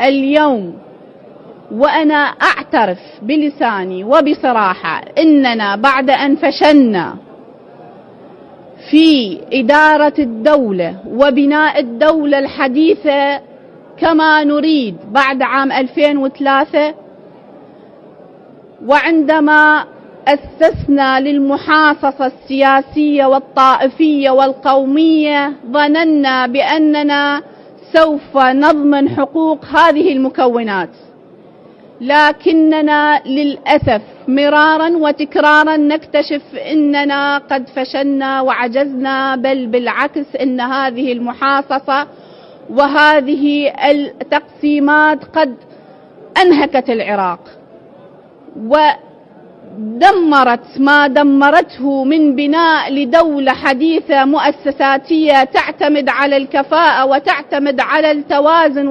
اليوم وأنا أعترف بلساني وبصراحة إننا بعد أن فشلنا في إدارة الدولة وبناء الدولة الحديثة كما نريد بعد عام 2003، وعندما أسسنا للمحاصصة السياسية والطائفية والقومية ظننا بأننا سوف نضمن حقوق هذه المكونات، لكننا للأسف مرارا وتكرارا نكتشف أننا قد فشلنا وعجزنا، بل بالعكس أن هذه المحاصصة وهذه التقسيمات قد أنهكت العراق ودمرت ما دمرته من بناء لدولة حديثة مؤسساتية تعتمد على الكفاءة وتعتمد على التوازن